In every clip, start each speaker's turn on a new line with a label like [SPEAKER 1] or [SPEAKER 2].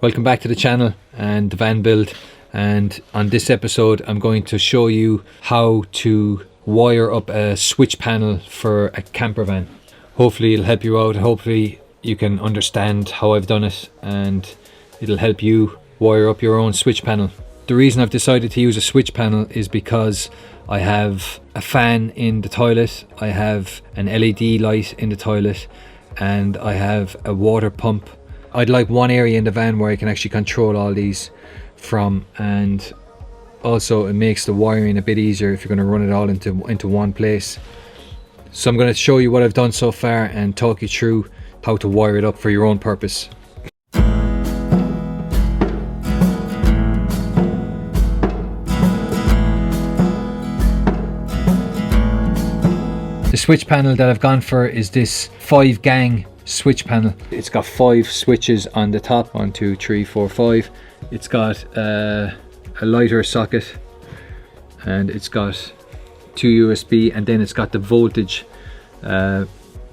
[SPEAKER 1] Welcome back to the channel and the van build, and on this episode I'm going to show you how to wire up a switch panel for a camper van. Hopefully it'll help you out. Hopefully you can understand how I've done it and it'll help you wire up your own switch panel. The reason I've decided to use a switch panel is because I have a fan in the toilet, I have an LED light in the toilet, and I have a water pump. I'd like one area in the van where I can actually control all these from, and also it makes the wiring a bit easier if you're going to run it all into one place. So I'm going to show you what I've done so far and talk you through how to wire it up for your own purpose. The switch panel that I've gone for is this 5-gang switch panel. It's got 5 switches on the top, 1, 2, 3, 4, 5. It's got a lighter socket, and it's got 2 USB, and then it's got the voltage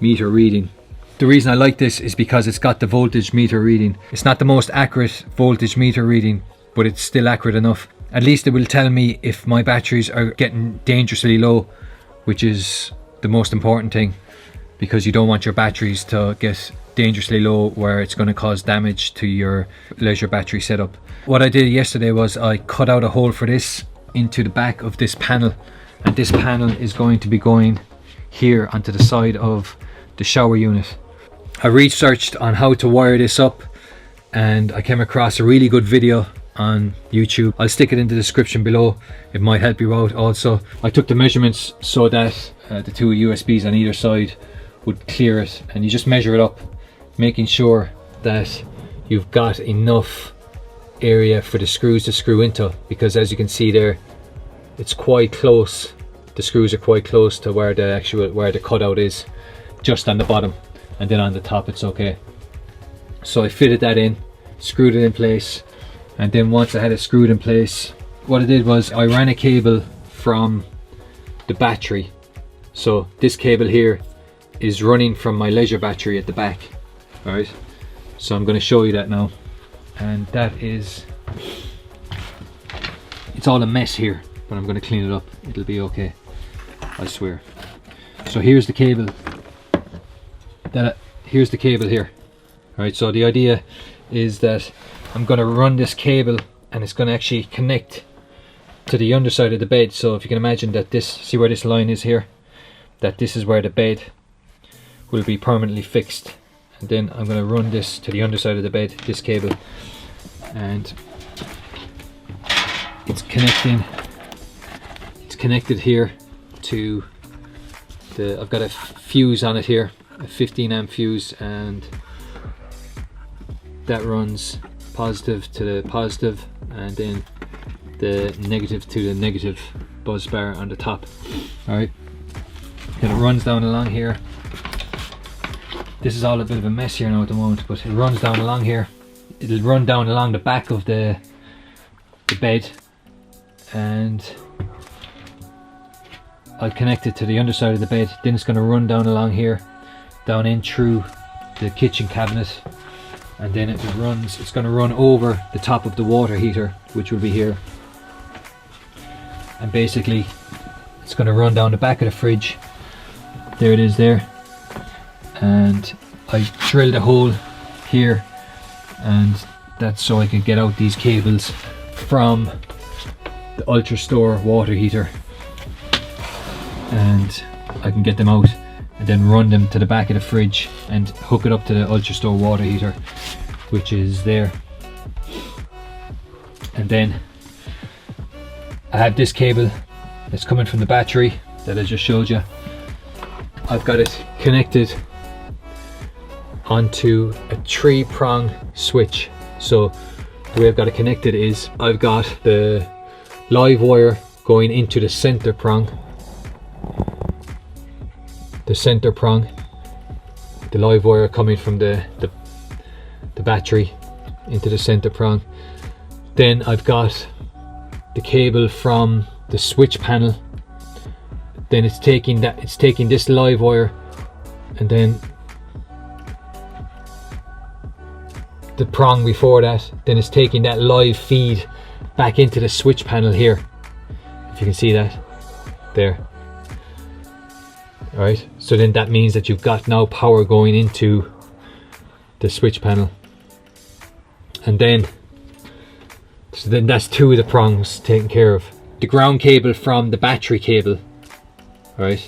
[SPEAKER 1] meter reading. The reason I like this is because it's got the voltage meter reading. It's not the most accurate voltage meter reading, but it's still accurate enough. At least it will tell me if my batteries are getting dangerously low, which is the most important thing, because you don't want your batteries to get dangerously low where it's going to cause damage to your leisure battery setup. What I did yesterday was I cut out a hole for this into the back of this panel, and this panel is going to be going here onto the side of the shower unit. I researched on how to wire this up and I came across a really good video on YouTube. I'll stick it in the description below, it might help you out. Also, I took the measurements so that the 2 USBs on either side would clear it, and you just measure it up, making sure that you've got enough area for the screws to screw into, because as you can see there, it's quite close. The screws are quite close to where the cutout is, just on the bottom, and then on the top it's okay. So I fitted that in, screwed it in place, and then once I had it screwed in place, what I did was I ran a cable from the battery. So this cable here is running from my leisure battery at the back. Alright, so I'm going to show you that now, and that is, it's all a mess here, but I'm going to clean it up. It'll be okay, I swear. So here's the cable. Here's the cable here. Alright, so the idea is that I'm going to run this cable and it's going to actually connect to the underside of the bed. So if you can imagine that this, see where this line is here, that this is where the bed will be permanently fixed, and then I'm going to run this to the underside of the bed, this cable, and it's connected here to the, I've got a fuse on it here, a 15 amp fuse, and that runs positive to the positive and then the negative to the negative buzz bar on the top. Alright, then it runs down along here. This is all a bit of a mess here now at the moment, but it runs down along here. It'll run down along the back of the bed, and I'll connect it to the underside of the bed. Then it's going to run down along here, down in through the kitchen cabinet, and then it's going to run over the top of the water heater, which will be here, and basically it's going to run down the back of the fridge. There it is there, and I drilled a hole here, and that's so I can get out these cables from the Ultra Store water heater, and I can get them out and then run them to the back of the fridge and hook it up to the Ultra Store water heater, which is there. And then I have this cable that's coming from the battery that I just showed you. I've got it connected onto a 3-prong switch. So the way I've got it connected is I've got the live wire going into the center prong, the live wire coming from the battery into the center prong. Then I've got the cable from the switch panel, then it's taking this live wire and then the prong before that, then it's taking that live feed back into the switch panel here, if you can see that there. Alright, so then that means that you've got now power going into the switch panel, and then so then that's 2 of the prongs taken care of. The ground cable from the battery cable, right,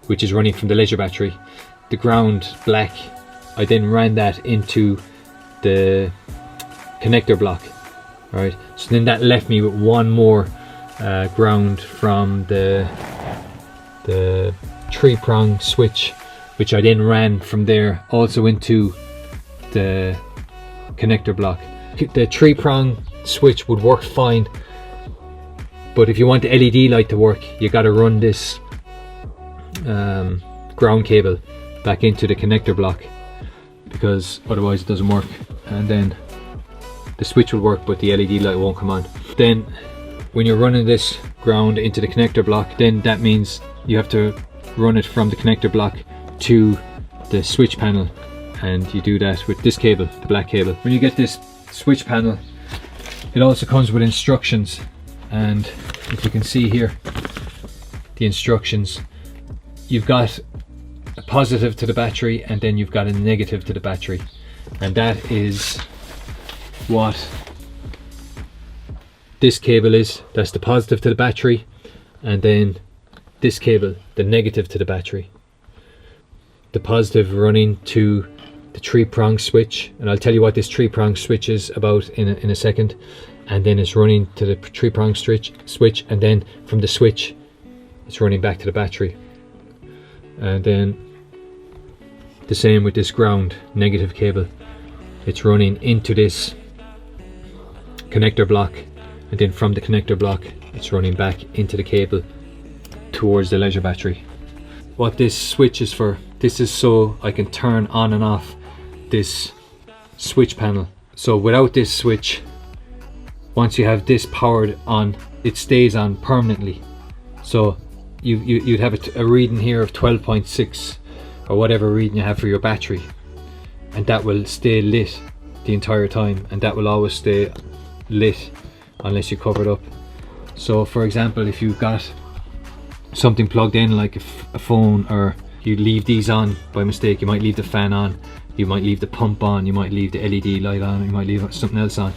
[SPEAKER 1] which is running from the leisure battery, the ground black, I then ran that into the connector block. Alright, so then that left me with 1 more ground from the 3-prong switch, which I then ran from there also into the connector block. The 3-prong switch would work fine, but if you want the LED light to work, you got to run this ground cable back into the connector block, because otherwise it doesn't work, and then the switch will work but the LED light won't come on. Then when you're running this ground into the connector block, then that means you have to run it from the connector block to the switch panel, and you do that with this cable, the black cable. When you get this switch panel, it also comes with instructions, and if you can see here the instructions, you've got a positive to the battery and then you've got a negative to the battery, and that is what this cable is. That's the positive to the battery, and then this cable, the negative to the battery. The positive running to the 3-prong switch, and I'll tell you what this 3-prong switch is about in a second, and then it's running to the 3-prong switch, and then from the switch it's running back to the battery. And then the same with this ground negative cable, it's running into this connector block, and then from the connector block it's running back into the cable towards the leisure battery. What this switch is for, this is so I can turn on and off this switch panel. So without this switch, once you have this powered on, it stays on permanently. So you'd have a reading here of 12.6 or whatever reading you have for your battery, and that will stay lit the entire time, and that will always stay lit unless you cover it up. So for example, if you've got something plugged in like a phone, or you leave these on by mistake, you might leave the fan on, you might leave the pump on, you might leave the LED light on, you might leave something else on,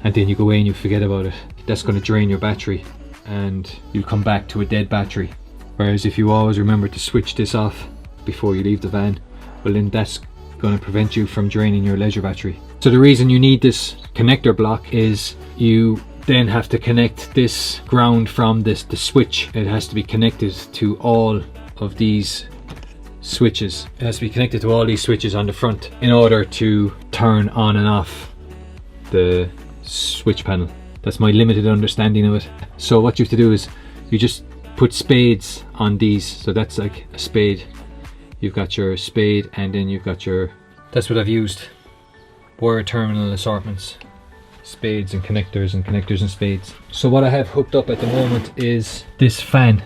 [SPEAKER 1] and then you go away and you forget about it. That's going to drain your battery and you come back to a dead battery. Whereas if you always remember to switch this off before you leave the van, well then that's going to prevent you from draining your leisure battery. So the reason you need this connector block is you then have to connect this ground from the switch. It has to be connected to all of these switches. It has to be connected to all these switches on the front in order to turn on and off the switch panel. That's my limited understanding of it. So what you have to do is you just put spades on these. So that's like a spade. You've got your spade, and then you've got your, that's what I've used, wire terminal assortments, spades and connectors and spades. So what I have hooked up at the moment is this fan.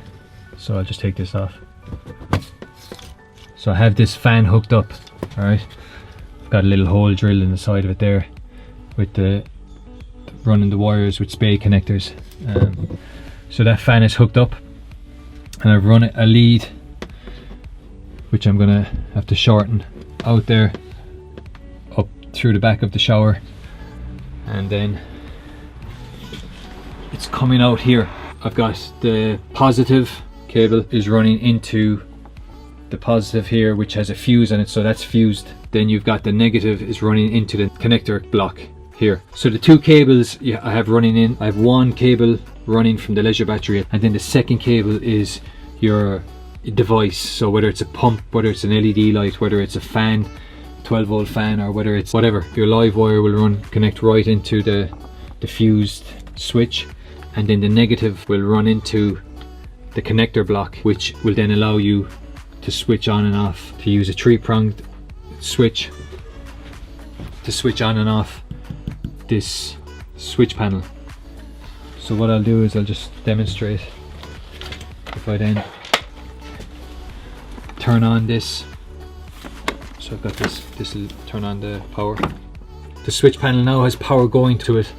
[SPEAKER 1] So I'll just take this off. So I have this fan hooked up, alright. I've got a little hole drilled in the side of it there with the running the wires with spade connectors. So that fan is hooked up, and I've run a lead which I'm gonna have to shorten out there up through the back of the shower, and then it's coming out here. I've got the positive cable is running into the positive here, which has a fuse on it, so that's fused. Then you've got the negative is running into the connector block here. So the two cables I have running in, I have one cable running from the leisure battery, and then the second cable is your device. So whether it's a pump, whether it's an LED light, whether it's a fan, 12 volt fan, or whether it's whatever, your live wire will connect right into the fused switch, and then the negative will run into the connector block, which will then allow you to switch on and off, to use a 3-pronged switch to switch on and off this switch panel. So what I'll do is I'll just demonstrate. If I then turn on this, so I've got this will turn on the power. The switch panel now has power going to it,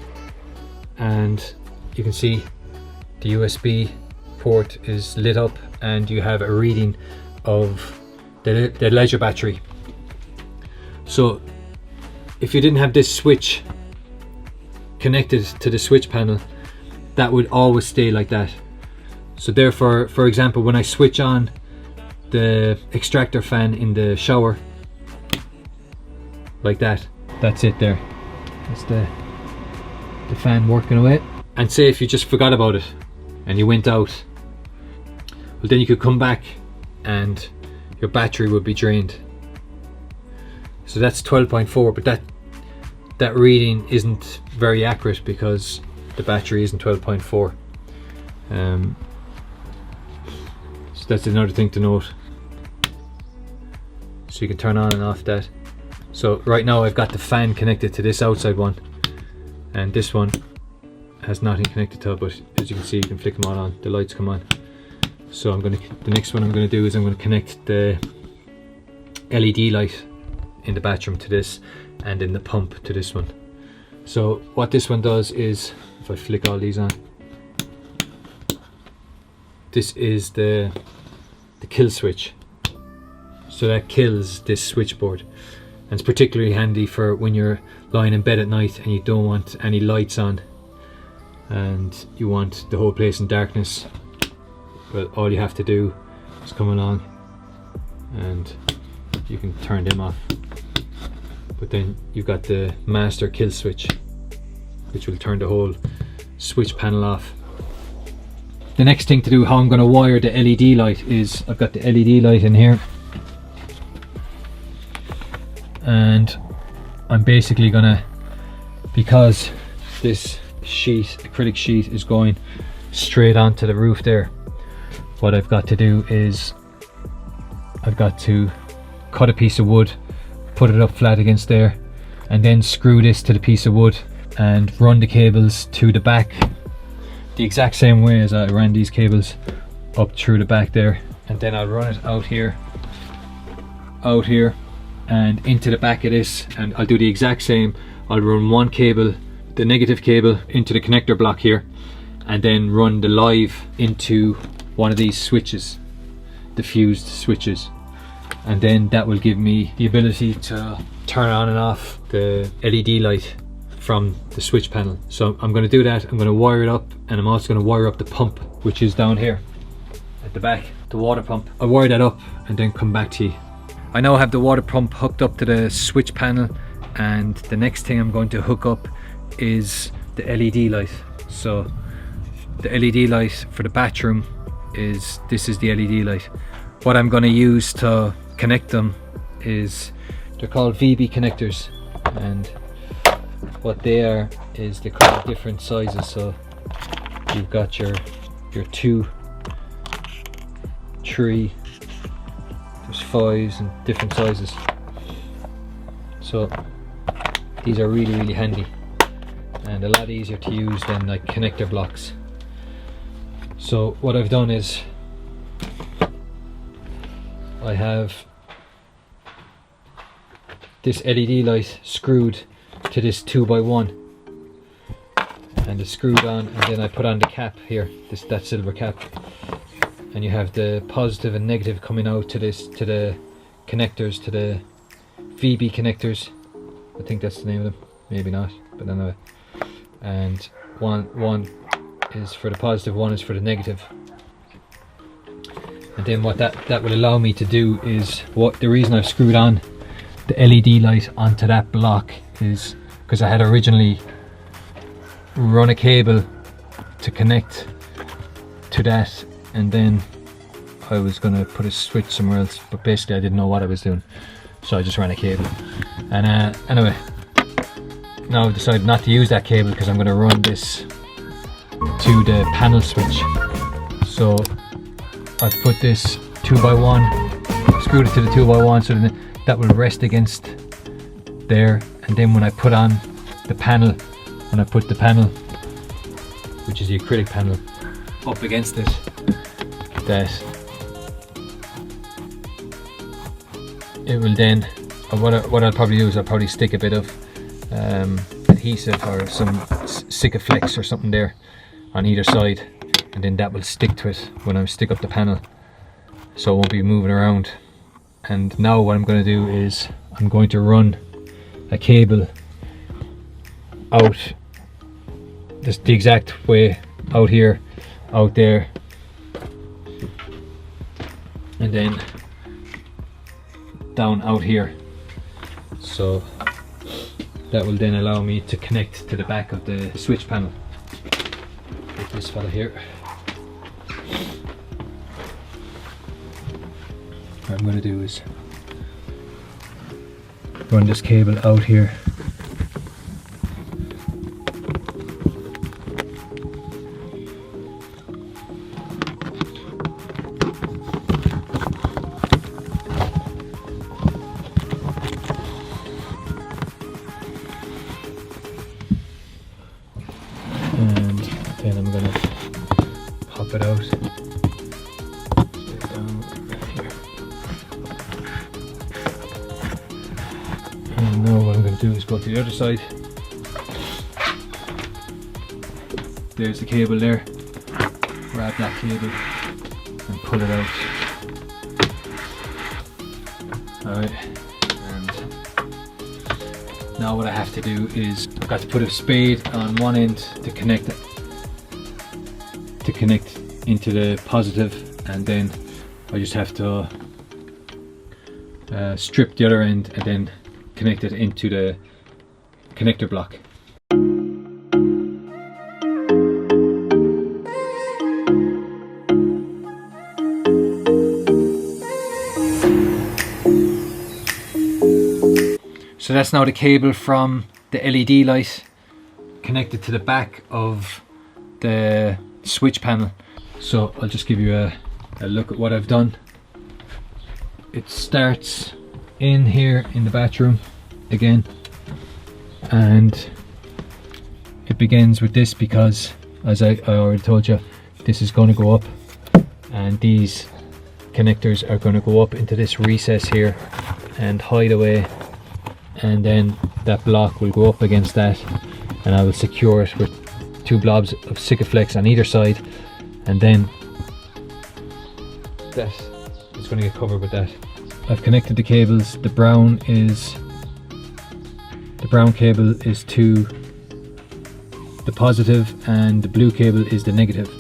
[SPEAKER 1] and you can see the USB port is lit up, and you have a reading of the leisure battery. So if you didn't have this switch connected to the switch panel, that would always stay like that. So therefore, for example, when I switch on the extractor fan in the shower, like that, that's it there. That's the fan working away. And say if you just forgot about it and you went out, well, then you could come back and your battery would be drained. So that's 12.4, but that reading isn't very accurate because the battery isn't 12.4. So that's another thing to note. So you can turn on and off that. So right now I've got the fan connected to this outside one, and this one has nothing connected to it, but as you can see, you can flick them all on, the lights come on. So the next one I'm going to do is I'm going to connect the LED light in the bathroom to this, and in the pump to this one. So what this one does is, if I flick all these on, this is the kill switch. So that kills this switchboard, and it's particularly handy for when you're lying in bed at night and you don't want any lights on and you want the whole place in darkness. But all you have to do is come along and you can turn them off. But then you've got the master kill switch, which will turn the whole switch panel off. The next thing to do, how I'm going to wire the LED light, is I've got the LED light in here, and I'm basically gonna, because this acrylic sheet is going straight onto the roof there, what I've got to do is I've got to cut a piece of wood, put it up flat against there, and then screw this to the piece of wood and run the cables to the back the exact same way as I ran these cables up through the back there, and then I'll run it out here and into the back of this, and I'll do the exact same. I'll run one cable, the negative cable, into the connector block here, and then run the live into one of these switches, the fused switches, and then that will give me the ability to turn on and off the LED light from the switch panel. So I'm going to do that. I'm going to wire it up, and I'm also going to wire up the pump, which is down here at the back, the water pump. I'll wire that up and then come back to you. I now have the water pump hooked up to the switch panel, and the next thing I'm going to hook up is the LED light. So the LED light for the bathroom is, this is the LED light. What I'm going to use to connect them is, they're called VB connectors, and what they are is they come in different sizes. So you've got your 2, 3, there's 5s and different sizes. So these are really, really handy and a lot easier to use than like connector blocks. So what I've done is I have this LED light screwed to this 2x1, and it's screwed on, and then I put on the cap here, that silver cap, and you have the positive and negative coming out to this, to the connectors, to the VB connectors. I think that's the name of them, maybe not, but anyway. And one is for the positive, one is for the negative. And then what that will allow me to do is, the reason I've screwed on the LED light onto that block is because I had originally run a cable to connect to that, and then I was going to put a switch somewhere else, but basically I didn't know what I was doing, so I just ran a cable. And anyway, now I've decided not to use that cable because I'm going to run this to the panel switch. So I've put this 2x1, screwed it to the 2x1, so then that will rest against there, and then when I put on the panel, when I put the panel, which is the acrylic panel, up against it, that it will then, what I'll probably do is I'll probably stick a bit of adhesive or some Sikaflex or something there on either side, and then that will stick to it when I stick up the panel, so it won't be moving around. And now what I'm going to do is I'm going to run a cable out just the exact way, out here, out there, and then down out here, so that will then allow me to connect to the back of the switch panel with this fella here. What I'm going to do is run this cable out here. And then I'm going to pop it out. And now what I'm going to do is go to the other side. There's the cable there. Grab that cable and pull it out. Alright, and now what I have to do is I've got to put a spade on one end to connect it, into the positive, and then I just have to strip the other end and then connect it into the connector block. So that's now the cable from the LED light connected to the back of the switch panel. So I'll just give you a look at what I've done. It starts in here in the bathroom again, and it begins with this because, as I already told you, this is going to go up, and these connectors are going to go up into this recess here and hide away, and then that block will go up against that, and I will secure it with 2 blobs of Sikaflex on either side, and then that is going to get covered with that. I've connected the cables. The brown cable is to the positive, and the blue cable is the negative.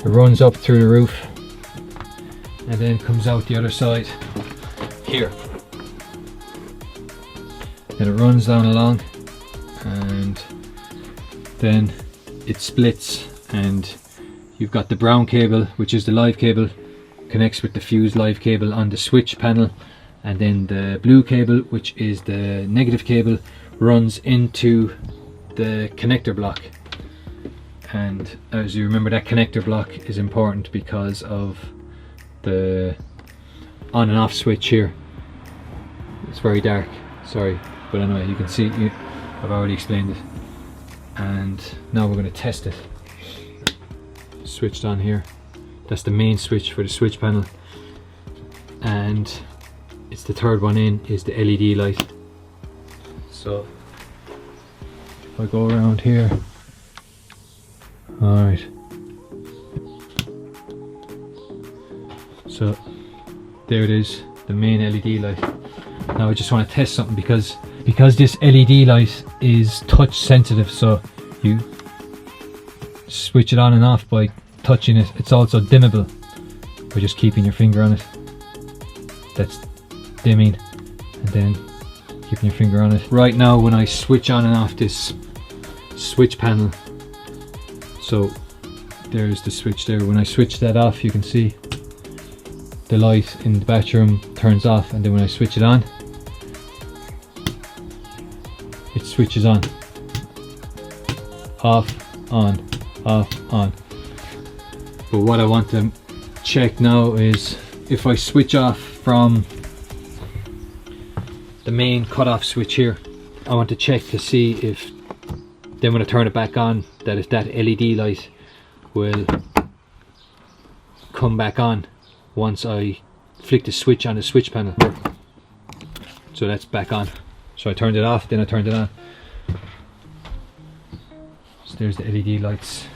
[SPEAKER 1] It runs up through the roof and then comes out the other side here. Then it runs down along, and then it splits, and you've got the brown cable, which is the live cable, connects with the fuse live cable on the switch panel, and then the blue cable, which is the negative cable, runs into the connector block. And as you remember, that connector block is important because of the on and off switch here. It's very dark, sorry, but anyway, you can see, I've already explained it. And now we're going to test it. Switched on here. That's the main switch for the switch panel, and it's the third one in is the LED light. So if I go around here, alright, so there it is, the main LED light. Now I just want to test something because this LED light is touch sensitive, so you switch it on and off by touching it. It's also dimmable by just keeping your finger on it. That's dimming, and then keeping your finger on it. Right now when I switch on and off this switch panel, so there's the switch there, when I switch that off you can see the light in the bathroom turns off, and then when I switch it on, it switches on. Off, on, off, on. But what I want to check now is if I switch off from the main cutoff switch here, I want to check to see if then when I turn it back on, that if that LED light will come back on once I flick the switch on the switch panel. So that's back on. So I turned it off, then I turned it on. So there's the LED lights,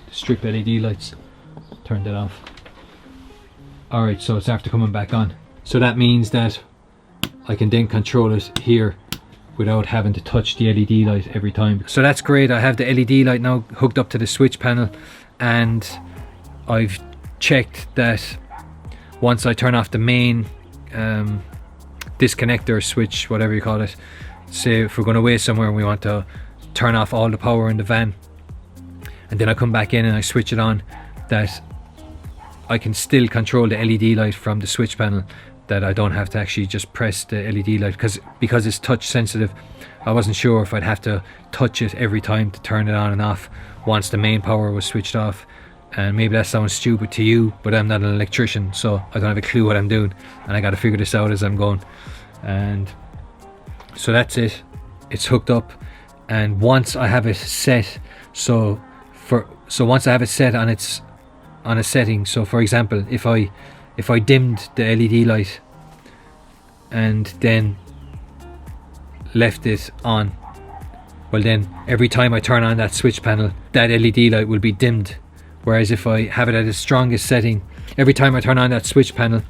[SPEAKER 1] the strip LED lights. Turn that off. Alright, so it's after coming back on. So that means that I can then control it here without having to touch the LED light every time. So that's great. I have the LED light now hooked up to the switch panel, and I've checked that once I turn off the main disconnector switch, whatever you call it, say if we're going away somewhere and we want to turn off all the power in the van, and then I come back in and I switch it on, that I can still control the LED light from the switch panel, that I don't have to actually just press the LED light, because it's touch sensitive. I wasn't sure if I'd have to touch it every time to turn it on and off once the main power was switched off. And maybe that sounds stupid to you, but I'm not an electrician, so I don't have a clue what I'm doing, and I got to figure this out as I'm going. And so that's it, it's hooked up. And once I have it set, so once I have it set on a setting, so for example, if I dimmed the LED light and then left it on, well then every time I turn on that switch panel, that LED light will be dimmed. Whereas if I have it at its strongest setting, every time I turn on that switch panel,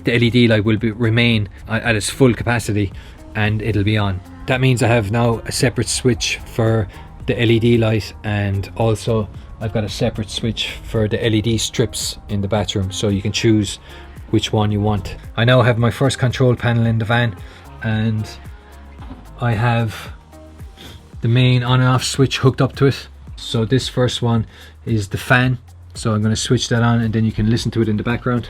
[SPEAKER 1] the LED light will remain at its full capacity and it'll be on. That means I have now a separate switch for the LED light, and also I've got a separate switch for the LED strips in the bathroom, so you can choose which one you want. I now have my first control panel in the van, and I have the main on and off switch hooked up to it. So this first one is the fan, so I'm going to switch that on and then you can listen to it in the background.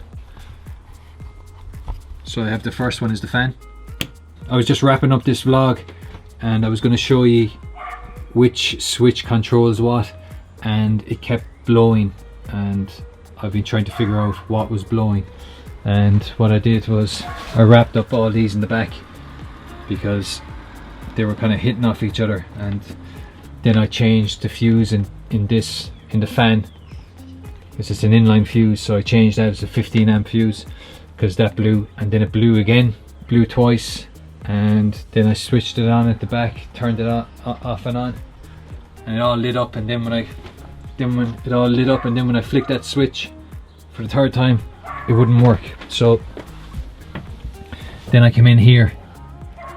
[SPEAKER 1] So I have the first one is the fan. I was just wrapping up this vlog and I was going to show you which switch controls what, and it kept blowing and I've been trying to figure out what was blowing. And what I did was I wrapped up all these in the back because they were kind of hitting off each other, and then I changed the fuse in the fan. This is an inline fuse, so I changed that as a 15 amp fuse because that blew, and then it blew again, blew twice, and then I switched it on at the back, turned it off and on, and it all lit up. And then when it all lit up, and then when I flicked that switch for the third time, it wouldn't work. So then I came in here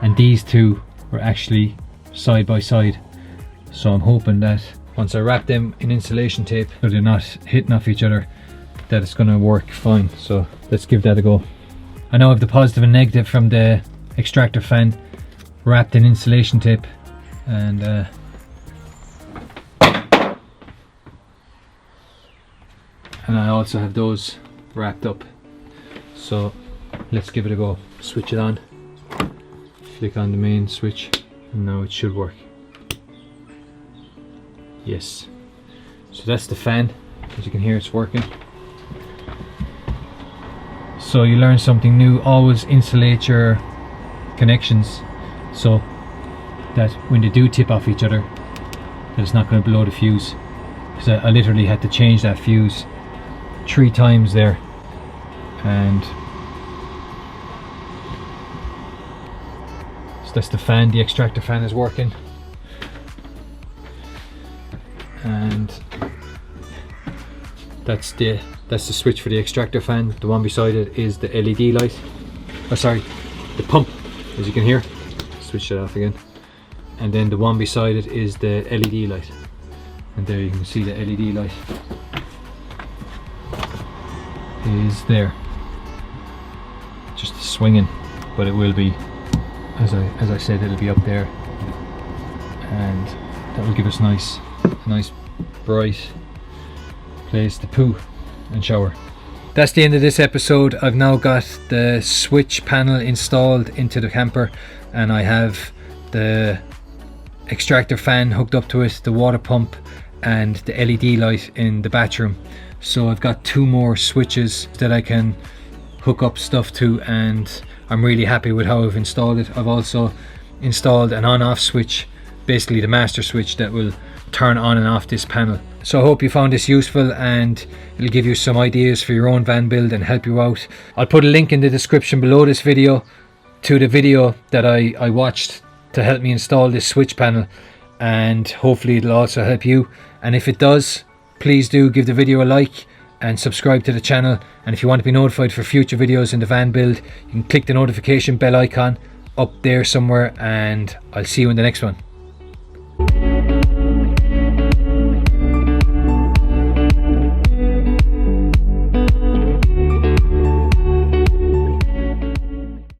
[SPEAKER 1] and these two were actually side by side. So I'm hoping that once I wrap them in insulation tape so they're not hitting off each other, that it's going to work fine. So let's give that a go. I now have the positive and negative from the extractor fan wrapped in insulation tape, and I also have those wrapped up. So let's give it a go. Switch it on, flick on the main switch, and now it should work. Yes, so that's the fan. As you can hear, it's working. So you learn something new: always insulate your connections so that when they do tip off each other, that it's not going to blow the fuse. Because I literally had to change that fuse 3 times there, and so that's the fan. The extractor fan is working, and that's the switch for the extractor fan. The one beside it is the LED light, oh sorry, the pump, as you can hear. Switch it off again, and then the one beside it is the LED light, and there you can see the LED light is there, just swinging, but it will be, as I said, it'll be up there, and that will give us a nice bright place to poo and shower. That's the end of this episode. I've now got the switch panel installed into the camper, and I have the extractor fan hooked up to it, the water pump, and the LED light in the bathroom. So I've got 2 more switches that I can hook up stuff to, and I'm really happy with how I've installed it. I've also installed an on-off switch, basically the master switch that will turn on and off this panel. So I hope you found this useful, and it'll give you some ideas for your own van build and help you out. I'll put a link in the description below this video to the video that I watched to help me install this switch panel, and hopefully it'll also help you. And if it does, please do give the video a like and subscribe to the channel. And if you want to be notified for future videos in the van build, you can click the notification bell icon up there somewhere, and I'll see you in the next one.